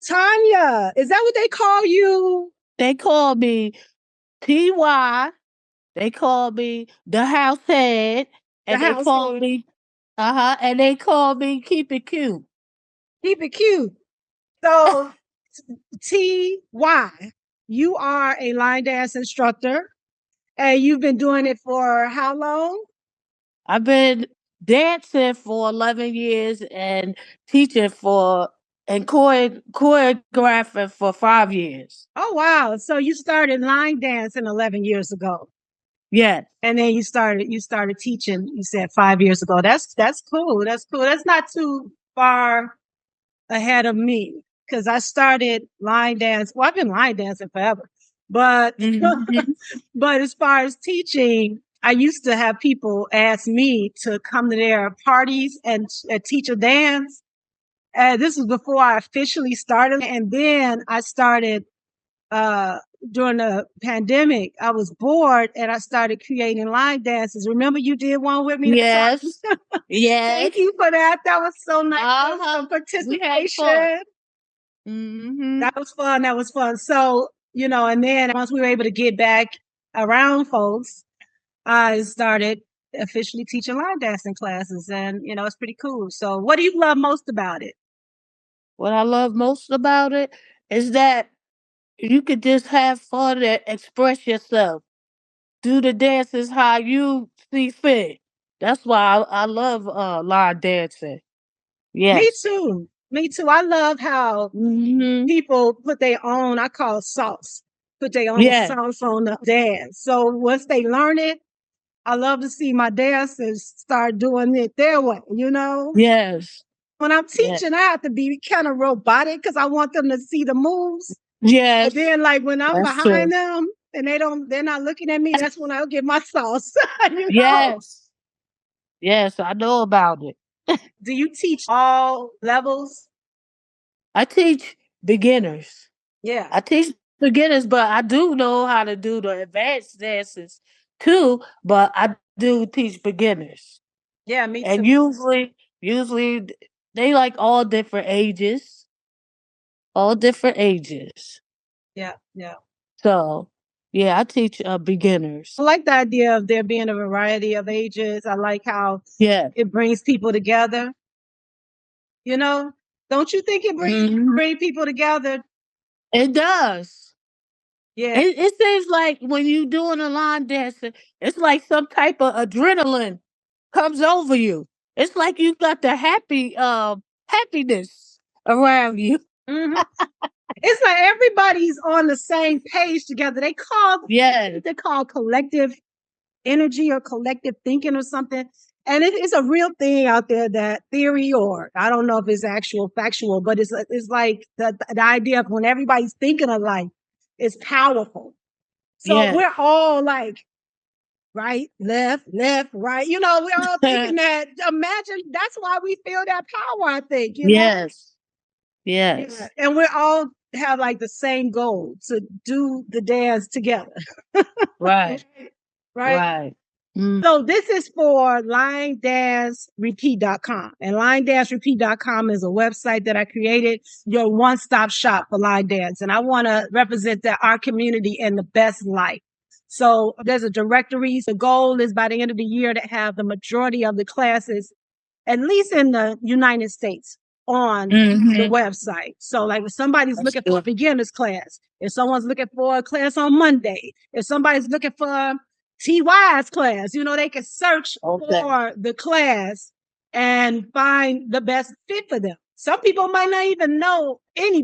Tonya, is that what they call you? They call me TY. They call me the house head, The and they house call me and they call me keep it cute. keep it cute. So TY, you are a line dance instructor and you've been doing it for how long? I've been dancing for 11 years and teaching for and choreographing for 5 years. Oh wow. So you started line dancing 11 years ago. Yes. And then you started teaching, you said 5 years ago. That's cool. That's cool. That's not too far ahead of me because I started line dance. Well, I've been line dancing forever, but Mhm. but as far as teaching, I used to have people ask me to come to their parties and teach a dance. And this was before I officially started, and then I started uh, during the pandemic. I was bored and I started creating line dances. Remember, you did one with me that Yes. time? Yes. Thank you for that. That was so nice. That was some We had fun. participation. Hmm. That was fun. That was fun. So, and then once we were able to get back around folks, I started officially teaching line dancing classes. And, it's pretty cool. So, what do you love most about it? What I love most about it is that you could just have fun and express yourself. Do the dances how you see fit. That's why I love line dancing. Me Yes. too. Me too. I love how Hmm. people put their own, I call it sauce, put their own Yes. sauce on the dance. So once they learn it, I love to see my dancers start doing it their way. Yes. When I'm Yes. teaching, I have to be kind of robotic because I want them to see the moves. And Yes. then like when I'm That's behind true. them and they're not looking at me, that's when I'll get my sauce. you know? Yes. Yes, I know about it. Do you teach all levels? I teach beginners. Yeah. I teach beginners, but I do know how to do the advanced dances too. But I do teach beginners, Yeah, me and too. usually they like all different ages. Yeah, yeah. So yeah, I teach I beginners. like the idea of there being a variety of ages. I like how Yeah. it brings people together. You know, don't you think it Hmm. bring people together? It does. Yeah. It seems like when you doing a line dancing, it's like some type of adrenaline comes over you. It's like you got the happiness around you. hmm It's like everybody's on the same page together. Yes. They call collective energy or collective thinking or something. And it's a real thing out there, that theory, or I don't know if it's actual factual, but it's like the idea of when everybody's thinking alike is powerful. So Yes. we're all like right, left, right. We're all thinking that. Imagine that's why we feel that power, I think. Yes. Yeah. Yes. And we all have like the same goal to do the dance together. Right. Right. Right. Mm. So this is for linedancerepeat.com. And linedancerepeat.com is a website that I created, your one-stop shop for line dance. And I want to represent our community in the best light. So there's a directory. The goal is by the end of the year to have the majority of the classes, at least in the United States, on the Hmm. website. So like if somebody's That's looking for a good. beginner's class, if someone's looking for a class on Monday, if somebody's looking for TY's class, they can search Okay. for the class and find the best fit for them. Some people might not even know any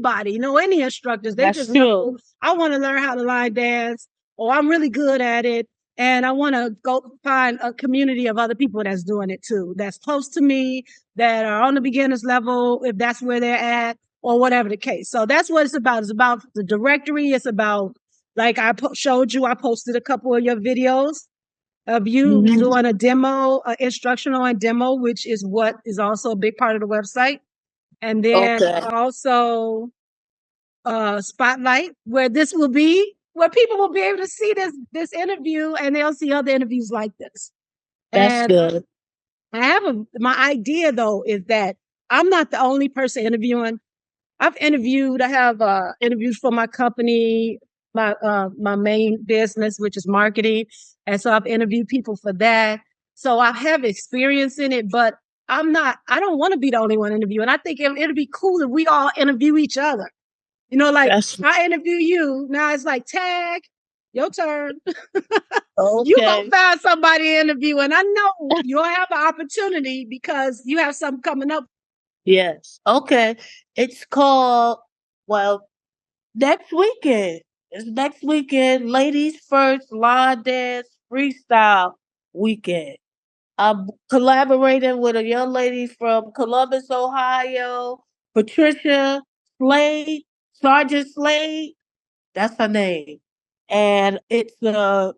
instructors. They That's just true. know, I want to learn how to line dance, or I'm really good at it. And I want to go find a community of other people that's doing it too, that's close to me, that are on the beginner's level, if that's where they're at, or whatever the case. So that's what it's about. It's about the directory. It's about, like I showed you, I posted a couple of your videos of you Hmm. doing a demo, instructional and demo, which is what is also a big part of the website. And then Okay. also spotlight, where this will be, where people will be able to see this interview and they'll see other interviews like this. That's And good. my idea though is that I'm not the only person interviewing. I've interviewed. I have interviews for my company, my main business, which is marketing, and so I've interviewed people for that. So I have experience in it, but I'm not. I don't want to be the only one interviewing. I think it'd be cool if we all interview each other. You know, like That's I interview you. Now it's like tag, your turn. You gonna okay. find somebody to interview, and I know you'll have an opportunity because you have something coming up. Yes. Okay. It's called, well, next weekend. It's next weekend, Ladies First Line Dance Freestyle Weekend. I'm collaborating with a young lady from Columbus, Ohio, Patricia Slade, Sergeant Slade. That's her name. And it's a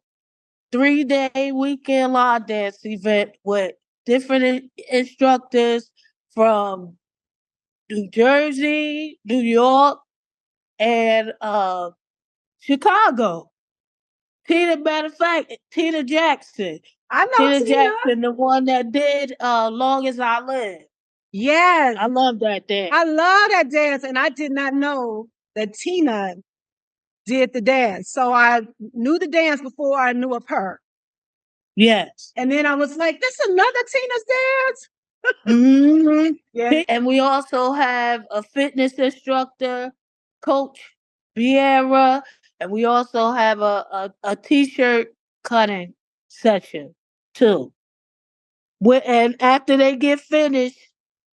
3-day weekend line dance event with different instructors from New Jersey, New York, and Chicago. Matter of fact, Tina Jackson. I know Tina Tina. Jackson, the one that did Long as I Live. Yes, I love that dance. I love that dance, and I did not know that Tina did the dance. So I knew the dance before I knew of her. Yes. And then I was like, "This is another Tina's dance." hmm Yeah. And we also have a fitness instructor, Coach Vieira, and we also have a t-shirt cutting session too. And after they get finished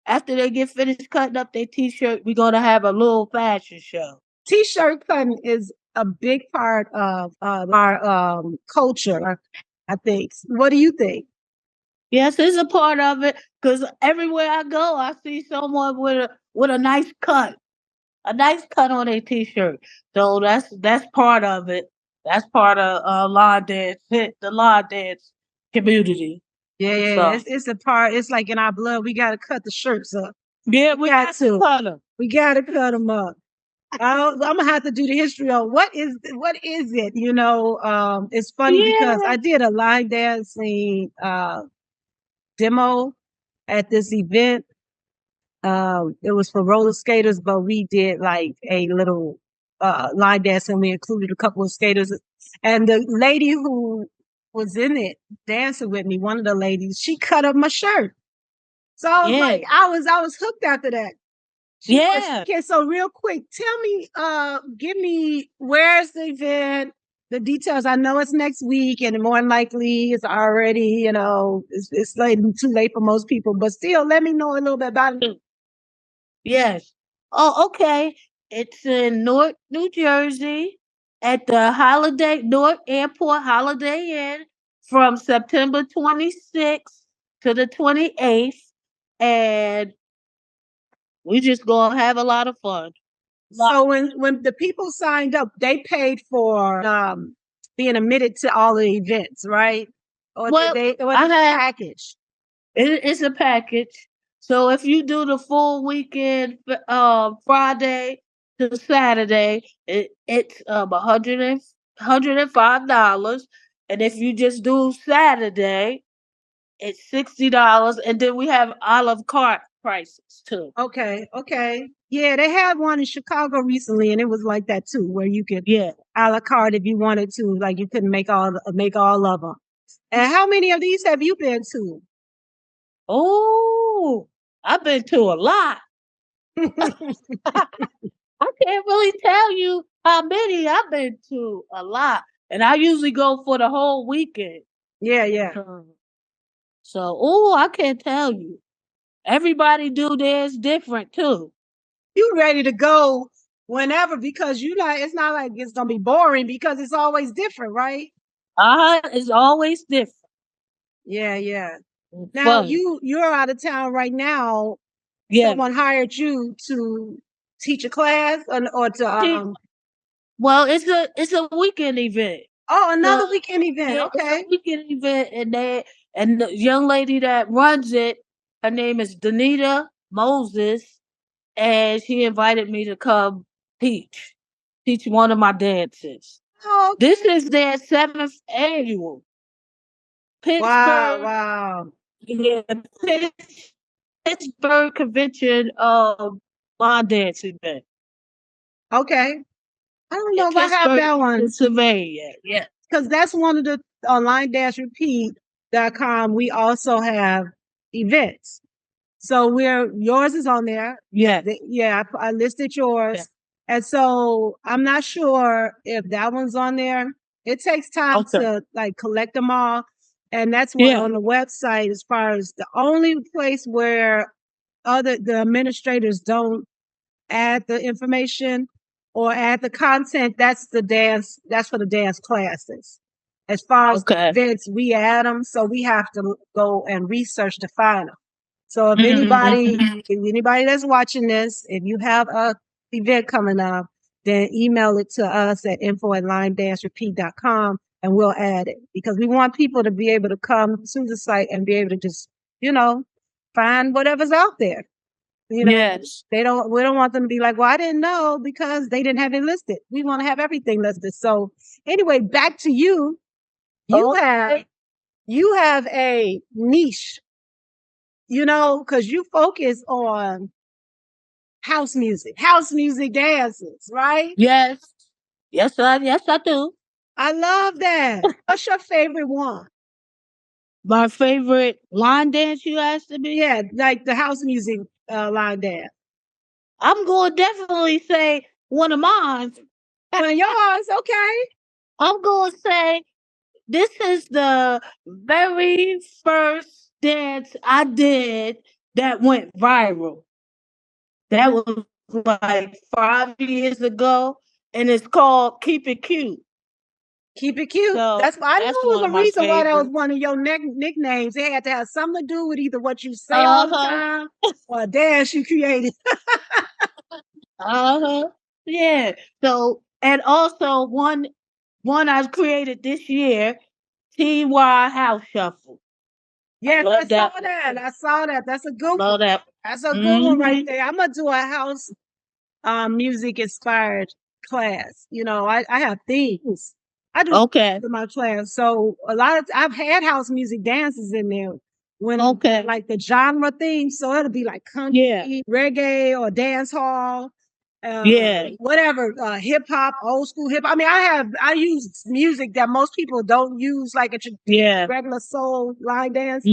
cutting up their t-shirt, we're gonna have a little fashion show. T-shirt cutting is a big part of our culture, I think. What do you think? Yes, it's a part of it because everywhere I go, I see someone with a nice cut on a t-shirt. So that's part of it. That's part of lawn dance, the lawn dance community. Yeah, yeah, So it's a part. It's like in our blood. We got to cut the shirts up. yeah, We we got got to to. cut them. We got to cut them up. I'm gonna have to do the history on what is it. It's funny because Yeah. I did a line dancing demo at this event. It was for roller skaters, but we did like a little line dance, and we included a couple of skaters. And the lady who was in it dancing with me, one of the ladies, she cut up my shirt. So I was Yeah. like, I was hooked after that. She was Yeah. okay. So real quick, tell me, give me where's the event, the details. I know it's next week, and more than likely it's already, it's late too late for most people, but still, let me know a little bit about it. Yes. Oh, okay. It's in Newark, New Jersey, at the Holiday Newark Airport Holiday Inn from September 26th to the 28th, and we just gonna have a lot of fun. So when the people signed up, they paid for being admitted to all the events, right? Or did Well, they? Or I it's a have package? it's a package. So if you do the full weekend, Friday to Saturday, it's $105, and if you just do Saturday, it's $60, and then we have Olive Cart prices too. Okay, okay. Yeah, they had one in Chicago recently, and it was like that too, where you could Yeah. a la carte if you wanted to, like you couldn't make all of them. And how many of these have you been to? Oh, I've been to a lot. I can't really tell you how many. I've been to a lot, and I usually go for the whole weekend. Yeah, yeah. So, oh, I can't tell you. Everybody do theirs different too. You ready to go whenever because you like it's not like it's gonna be boring because it's always different, right? It's always different Yeah, yeah. and Now fun. you're out of town right now. Yeah. Someone hired you to teach a class or to See, well, it's a weekend event. oh, So another weekend event. yeah, it's a Okay. weekend event, and the young lady that runs it, her name is Danita Moses, and she invited me to come teach one of my dances. Oh, This okay. is their seventh annual Wow, Pittsburgh, wow. yeah, Pittsburgh Convention line dance event. Okay. I don't know In if I have Pittsburgh, that one. Pennsylvania. Yeah. Because that's one of the online repeat.com. We also have events. So yours is on there. Yeah. Yeah, I listed yours. Yeah. And so I'm not sure if that one's on there. It takes time to like collect them all. And that's why on the website, as far as the only place where the administrators don't add the information or add the content, that's for the dance classes. As far as events, we add them, so we have to go and research to find them. So if anybody that's watching this, if you have a event coming up, then email it to us at info@linedancerepeat.com and we'll add it, because we want people to be able to come to the site and be able to just, find whatever's out there. Yes. We don't want them to be like, well, I didn't know, because they didn't have it listed. We want to have everything listed. So anyway, back to you. You have a niche, because you focus on house music dances, right? Yes. Yes, I do. I love that. What's your favorite one? My favorite line dance, you asked me? Yeah, like the house music line dance. I'm going to definitely say one of mine. One of yours, okay. I'm going to say this is the very first dance I did that went viral. That was like 5 years ago, and it's called Keep It Cute. Keep It Cute. So I knew it was a reason why that was one of your nicknames. It had to have something to do with either what you say all the time or a dance you created. Yeah. So, and also one I've created this year, TY House Shuffle. Yes, I saw that. I saw that. That's a good one. That's a good one right there. I'm gonna do a house music inspired class. I have themes. I do in my class. So I've had house music dances in there when like the genre theme. So it'll be like country, reggae, or dance hall. Whatever, hip hop, old school hip hop. I mean, I use music that most people don't use, like a regular soul line dance.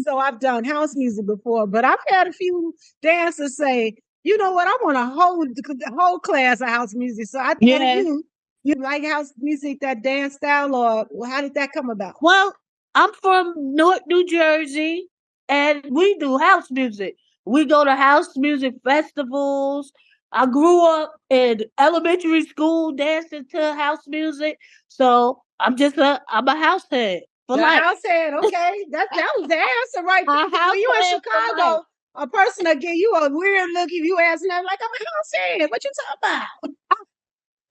So I've done house music before, but I've had a few dancers say, you know what, I want a whole class of house music. So I thought you like house music, that dance style, or how did that come about? Well, I'm from North New Jersey, and we do house music. We go to house music festivals. I grew up in elementary school dancing to house music, so I'm a house head for life. House head, okay. That was the answer right there. When you in Chicago, a person will give you a weird look if you ask them, like, I'm a house head. What you talking about?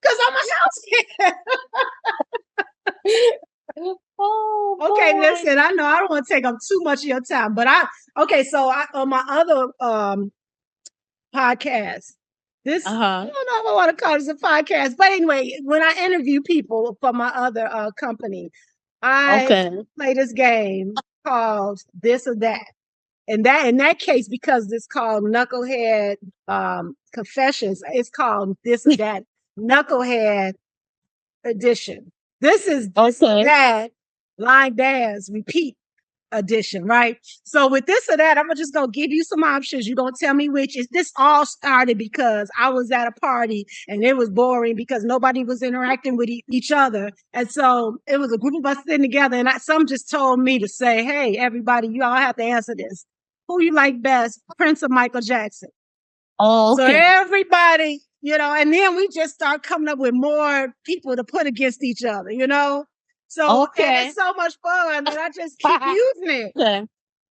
Because I'm a house head. Oh, okay, boy. Listen, I know I don't want to take up too much of your time, but so on my other podcast, I don't know if I want to call this a podcast, but anyway, when I interview people for my other company, I play this game called This or That. And in that case, because it's called Knucklehead Confessions, it's called This or That Knucklehead Edition. This is that line dance repeat edition, right? So with this or that, I'm just gonna give you some options. You're gonna tell me which is. This all started because I was at a party and it was boring because nobody was interacting with each other. And so it was a group of us sitting together, and some just told me to say, hey, everybody, you all have to answer this. Who you like best, Prince or Michael Jackson? Oh, okay. So everybody, and then we just start coming up with more people to put against each other, So it's so much fun that I just keep using it. Okay.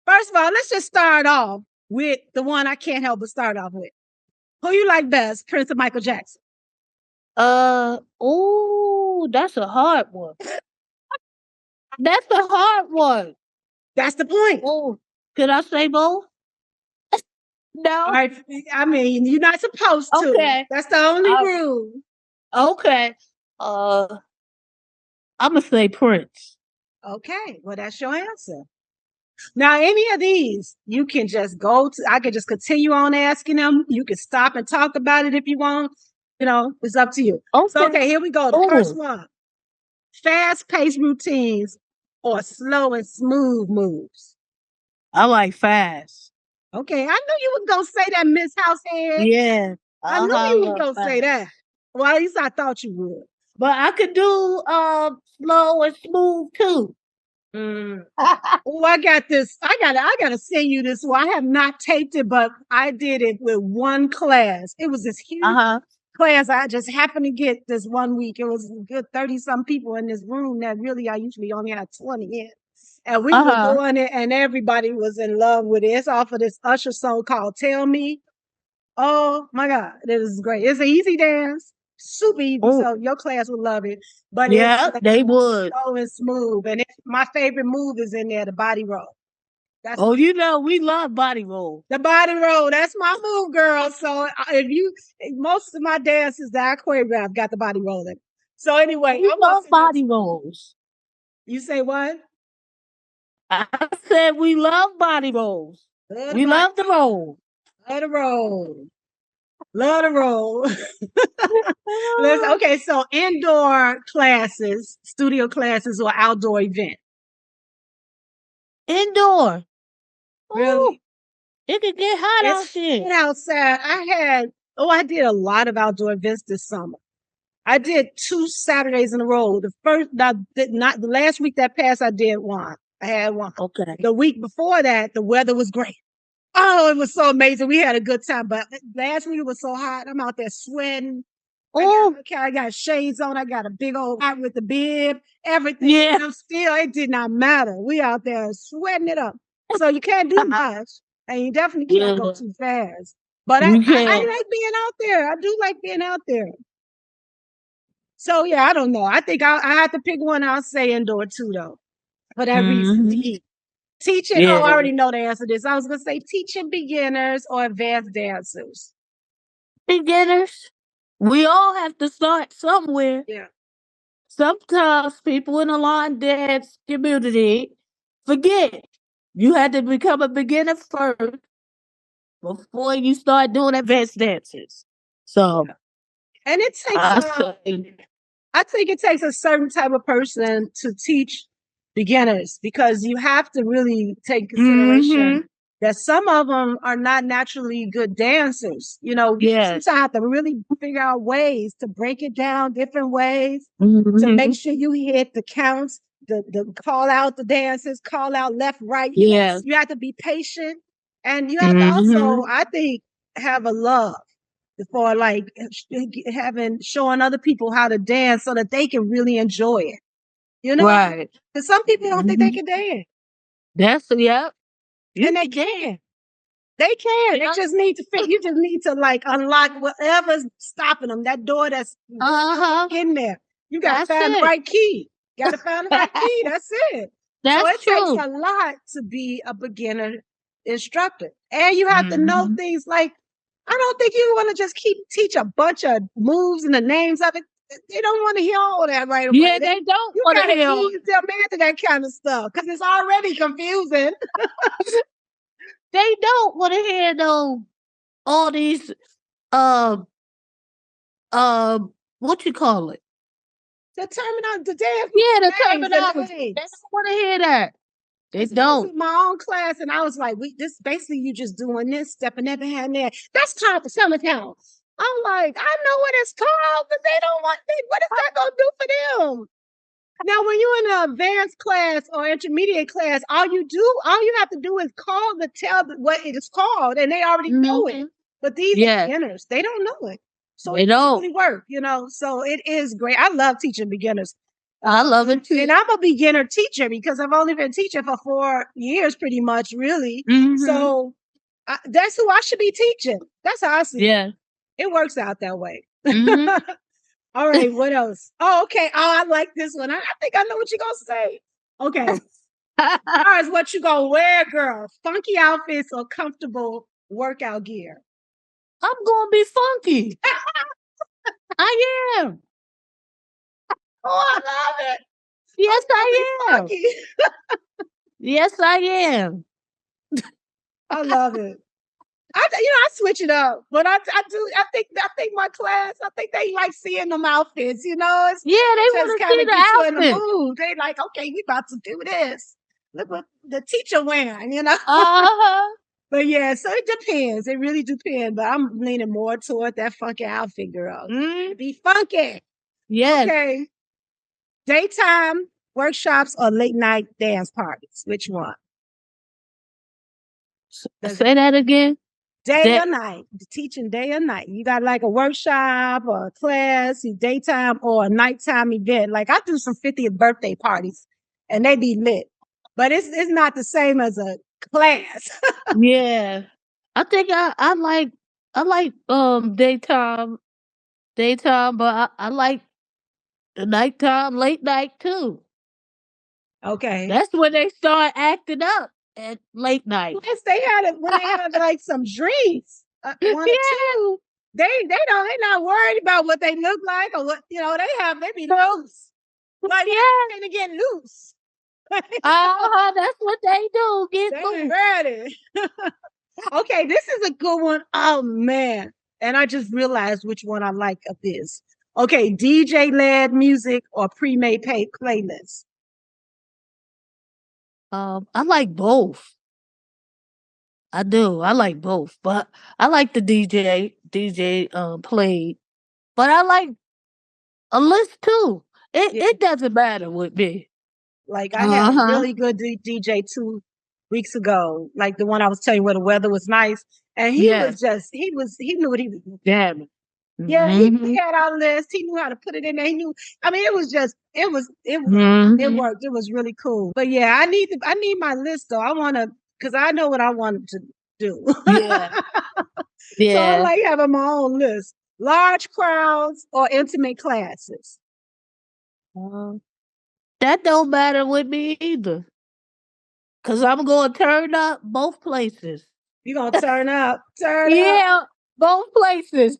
First of all, let's just start off with the one I can't help but start off with. Who you like best, Prince or Michael Jackson? That's a hard one. That's a hard one. That's the point. Oh, could I say both? No. I mean, you're not supposed to. Okay. That's the only rule. Okay. I'm gonna say Prince. Okay. Well, that's your answer. Now, any of these, you can just I can just continue on asking them. You can stop and talk about it if you want. It's up to you. So, Okay. okay, here we go. The first one: fast-paced routines or slow and smooth moves. I like fast. Okay, I knew you was gonna say that, Miss Househead. Yeah. I knew I you was love gonna say fast. that. Well, at least I thought you would. But I could do slow and smooth too. Mm. Oh, I got this. I gotta send you this one. I have not taped it, but I did it with one class. It was this huge class. I just happened to get this one week. It was a good 30 some people in this room that really I usually only had 20 in. And we were doing it, and everybody was in love with it. It's off of this Usher song called Tell Me. Oh my God, this is great. It's an easy dance, super easy. So your class would love it. But Yeah, it's they would. slow and smooth. And my favorite move is in there, the body roll. That's we love body roll. the body roll. That's my move, girl. So most of my dances that I choreograph got the body rolling. So anyway, We love body rolls. You say what? I said we love body rolls. We love the roll. Love the roll. Love the roll. Okay, so indoor classes, studio classes, or outdoor event? Indoor. Really? Ooh, it could get hot out It's there. outside. I did a lot of outdoor events this summer. I did 2 Saturdays in a row. Not the last week that passed, I did one. I had one. Okay. The week before that, the weather was great. Oh, it was so amazing. We had a good time. But last week it was so hot. I'm out there sweating. I got shades on. I got a big old hat with the bib, everything. Yeah. And it did not matter. We out there sweating it up. So you can't do much. And you definitely can't go too fast. But I like being out there. I do like being out there. So yeah, I don't know. I think I have to pick one. I'll say indoor too, though, for that reason. Teaching. Oh, I already know the answer to this. I was gonna say teaching beginners or advanced dancers. Beginners. We all have to start somewhere. Yeah. Sometimes people in the line dance community forget you had to become a beginner first before you start doing advanced dances. So, and it takes I think it takes a certain type of person to teach beginners because you have to really take consideration that some of them are not naturally good dancers. You sometimes have to really figure out ways to break it down different ways to make sure you hit the counts, the call out the dances, call out left, right. yes, You have to be patient and you have to also, I think, have a love for like showing other people how to dance so that they can really enjoy it. right. Because some people don't think they can dance. That's And they can. They can. They just need to you just need to like unlock whatever's stopping them. That door that's in there. You gotta find the right key. Gotta find the right key. That's it. So it takes a lot to be a beginner instructor. And you have to know things like I don't think you want to just teach a bunch of moves and the names of it. They don't want to hear all that right away. Yeah, they don't want to hear. You gotta ease them into that kind of stuff because it's already confusing. They don't want to hear all these what you call it? The dance. Yeah, the terminology. They don't want to hear that. They don't. My own class, and I was like, this basically you just doing this, stepping that behind there. That's called the summertime. I'm like, I know what it's called, but they don't want me. What is that gonna do for them? Now, when you're in an advanced class or intermediate class, all you have to do is tell what it is called, and they already know it. But these beginners, they don't know it. So it doesn't really work, So it is great. I love teaching beginners. I love it too. And I'm a beginner teacher because I've only been teaching for 4 years, pretty much, really. So that's who I should be teaching. That's how I see it. It works out that way. All right, what else? Oh, okay. Oh, I like this one. I think I know what you're going to say. Okay. As far as what you going to wear, girl, funky outfits or comfortable workout gear? I'm going to be funky. I am. Oh, I love it. Yes, I am. Yes, I am. I love it. I switch it up, but I do. I think my class. I think they like seeing them outfits. Yeah, they it just want to kind see of get you in the the outfit. mood. They like, okay, we about to do this. Look what the teacher wearing. Uh-huh. But yeah, so it depends. It really depends. But I'm leaning more toward that funky outfit, girl. Mm, Be funky. yes. Okay. Daytime workshops or late night dance parties? Which one? Does Say that again. day That or night? Teaching day or night? You got like a workshop or a class, daytime or a nighttime event. Like I do some 50th birthday parties and they be lit. But it's not the same as a class. yeah. I think I like daytime, but I like the nighttime, late night too. Okay. That's when they start acting up at late night. Yes, they had it when they had like some drinks, one or Yeah. two. They're not worried about what they look like or what they be loose. Like Yeah. they're to get loose. Uh-huh. That's what they do. Get They loose. ready. Okay, this is a good one. Oh man. And I just realized which one I like of this. Okay, DJ led music or pre-made playlist. I like both. I do. I like both, but I like the DJ played. But I like a list too. It Yeah. it doesn't matter with me. Like I had Uh a huh. really good DJ 2 weeks ago, like the one I was telling you where the weather was nice. And he was Yes. just he knew what he was doing. Damn it. Yeah, he Mm-hmm. had our list. He knew how to put it in there. He knew. I mean, it Mm-hmm. worked. It was really cool. But yeah, I need my list though. I want to because I know what I want to do. Yeah. So I Yeah. like having my own list. Large crowds or intimate classes. Uh, that don't matter with me either. Cause I'm gonna turn up both places. You're gonna turn up. Yeah, both places.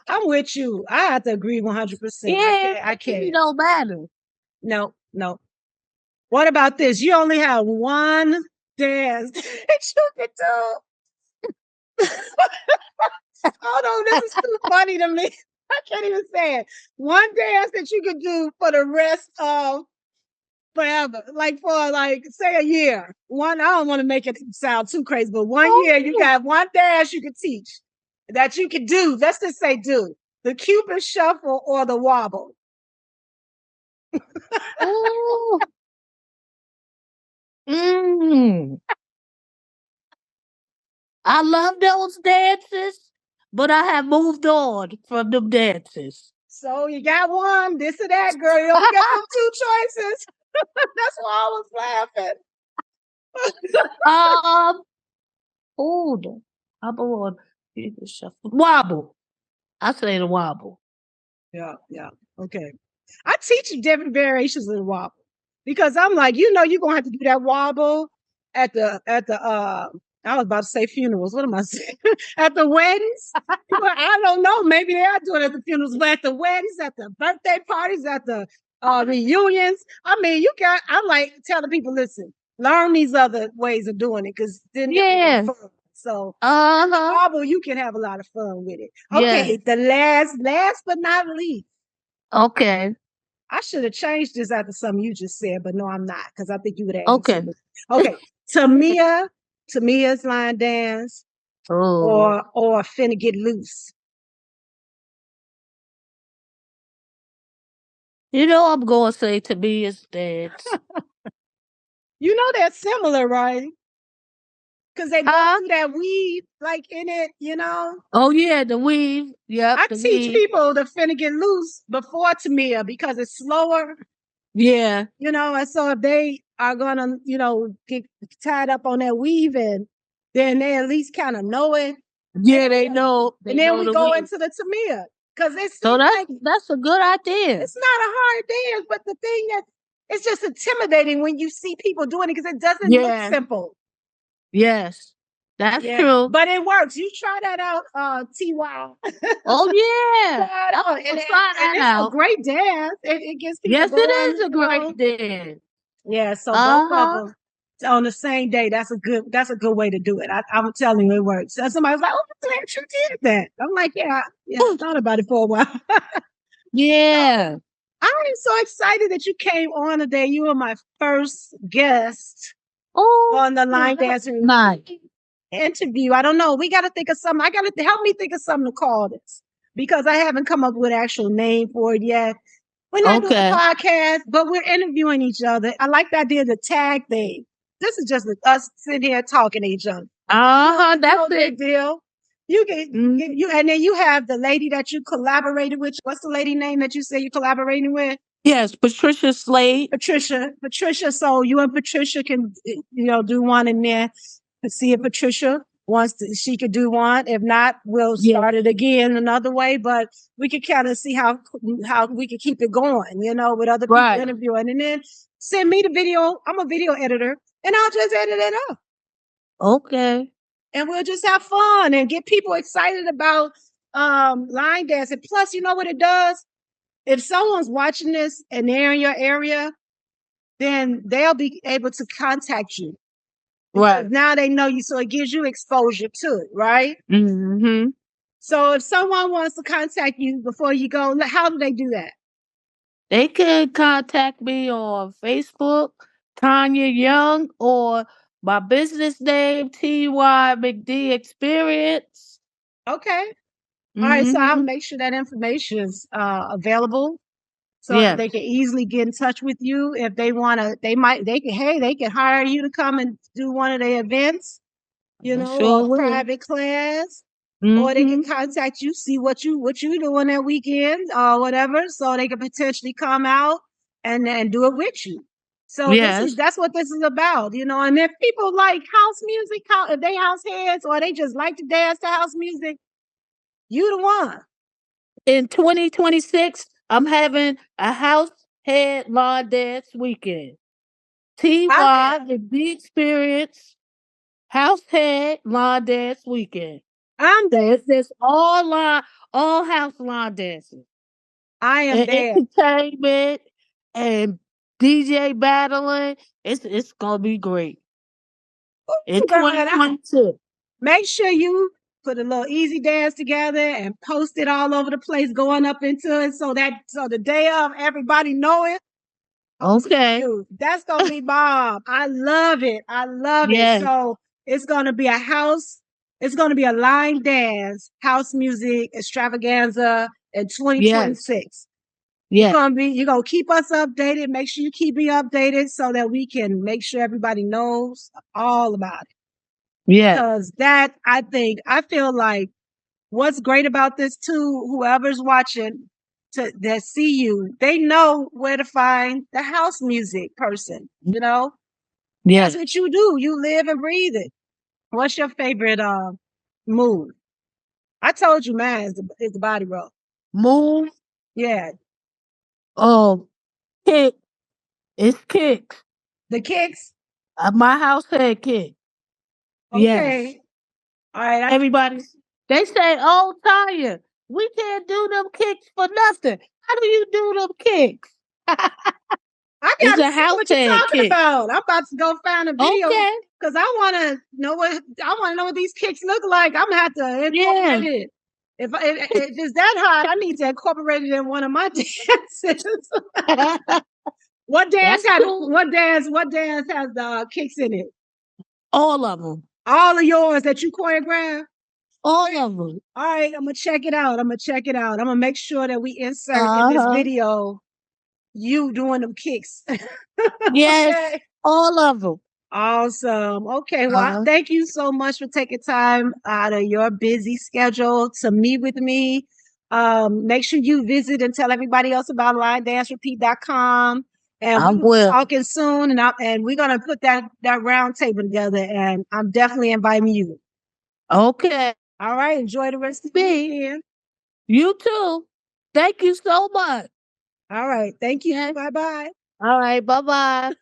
I'm with you. I have to agree 100%. I Yeah, can't. I it can't. don't matter. No, no. What about this? You only have one dance that you can do. Hold on, this is too funny to me. I can't even say it. One dance that you could do for the rest of forever, like for like say a year. One, I don't want to make it sound too crazy, but 1 year you Oh, got one dance you could teach that you could do. Let's just say do the Cupid shuffle or the wobble. oh, mm. I love those dances, but I have moved on from them dances. So you got one, this or that, girl. You only got them two choices. That's why I was laughing. um, hold on. I'm on wobble. I say the wobble. Yeah, yeah. Okay. I teach different variations of the wobble because I'm like, you're gonna have to do that wobble at the I was about to say funerals. What am I saying? At the weddings. I don't know. Maybe they are doing it at the funerals, but at the weddings, at the birthday parties, at the reunions. I mean, I'm like telling people, listen, learn these other ways of doing it because then it'll be more Yeah. fun. So Uh huh. wobble, you can have a lot of fun with it. Yeah. Okay, the last but not least. Okay. I should have changed this after something you just said, but no, I'm not because I think you would have answered Okay. me. Okay, Tamia's line dance Oh, or finna get loose. I'm gonna say to me is dance. You know they're similar, right? Because they both Huh? do that weave like in it. Oh yeah, the weave. Yep, I the teach weave. people to finna get loose before Tamia because it's slower. Yeah. And so if they are gonna, get tied up on that weaving, then they at least kind of know it. Yeah, they know. And They then know we the go weave. into the Tamia because it So seems like that's a good idea. it's not a hard dance, but the thing that it's just intimidating when you see people doing it because it doesn't look Yeah. simple. Yes. That's Yeah, true. but it works. You try that out, Ty. Oh yeah. Try it I'm out, gonna try and that it's a out. great dance. It gets people Yes, it going. is a great dance. Yeah, so both Uh of huh. them. on the same day. That's a good way to do it. I'm telling you, it works. So somebody's like, "Oh, I'm glad you did that." I'm like, "Yeah, yeah, I thought about it for a while." So Yeah. I'm so excited that you came on today. You were my first guest Oh, on the line that's dancing nice. interview. I don't know. We got to think of something. I got to help me think of something to call this because I haven't come up with an actual name for it yet. We're not doing a Okay. podcast, but we're interviewing each other. I like the idea of the tag thing. This is just us sitting here talking to each other. That's No it. big deal. You get Mhm. you, and then you have the lady that you collaborated with. What's the lady name that you say you're collaborating with? Yes, Patricia Slade. Patricia. Patricia. So you and Patricia can do one in there to see if Patricia wants to. She could do one. If not, we'll Yeah. start it again another way. But we could kind of see how we could keep it going. With other people Right. interviewing, and then send me the video. I'm a video editor, and I'll just edit it up, Okay. and we'll just have fun and get people excited about line dancing. Plus, you know what it does? If someone's watching this and they're in your area, then they'll be able to contact you because Right. now they know you. So it gives you exposure to it, right? Hmm. So if someone wants to contact you before you go, how do they do that? They can contact me on Facebook, Tonya Young, or my business name, TY McD Experience. Okay. All right. So I'll Hmm. make sure that information is available so that Yes, they can easily get in touch with you if they want to. They can hire you to come and do one of their events, I or sure a will. private class, or they can Hmm. contact you, see what you doing that weekend or whatever, so they can potentially come out and do it with you. So Yes. that's what this is about, And if people like house music, if they house heads or they just like to dance to house music, you the one. In 2026, I'm having a house head lawn dance weekend. I'm there. TY McD Experience house head lawn dance weekend. I'm there. So it's just all house lawn dancing I am and there. entertainment and DJ battling. It's gonna be great in Girl, and 2022. make sure you put a little easy dance together and post it all over the place going up into it so the day of everybody know it. Oh, Okay. dude, that's gonna be bomb. I love it. I love it. Yes. So it's gonna be a house. It's gonna be a line dance house music extravaganza in Yes. 2026. You're Yes. gonna be. You're gonna keep us updated. Make sure you keep me updated so that we can make sure everybody knows all about it. Yes. Because I feel like what's great about this too, whoever's watching that see you, they know where to find the house music person. That's Yes. what you do. You live and breathe it. What's your favorite move? I told you mine is the body roll. Move. Yeah. Oh, kick. It's kicks. The kicks. My house head kick. Yes. Okay. All right. Everybody, they say, "Oh, Tanya, we can't do them kicks for nothing." How do you do them kicks? I It's gotta a see house what you're head talking kick. about. I'm about to go find a video Okay. because I want to know what these kicks look like. I'm gonna have to Yeah. incorporate it. If it's that hard, I need to incorporate it in one of my dances. What dance That's had cool. what dance has the kicks in it? All of them. All of yours that you choreograph? All of them. All right, I'm gonna check it out. I'm gonna make sure that we insert in Uh this huh. video you doing them kicks. Yes. Okay. All of them. Awesome. Okay. Well, Uh, thank you so much for taking time out of your busy schedule to meet with me. Make sure you visit and tell everybody else about linedancerepeat.com. And I we will be will. talking soon. And we're gonna put that round table together. And I'm definitely inviting you. Okay. All right. Enjoy the rest of the Me. weekend. You too. Thank you so much. All right. Thank you. Okay. Bye bye. All right. Bye bye.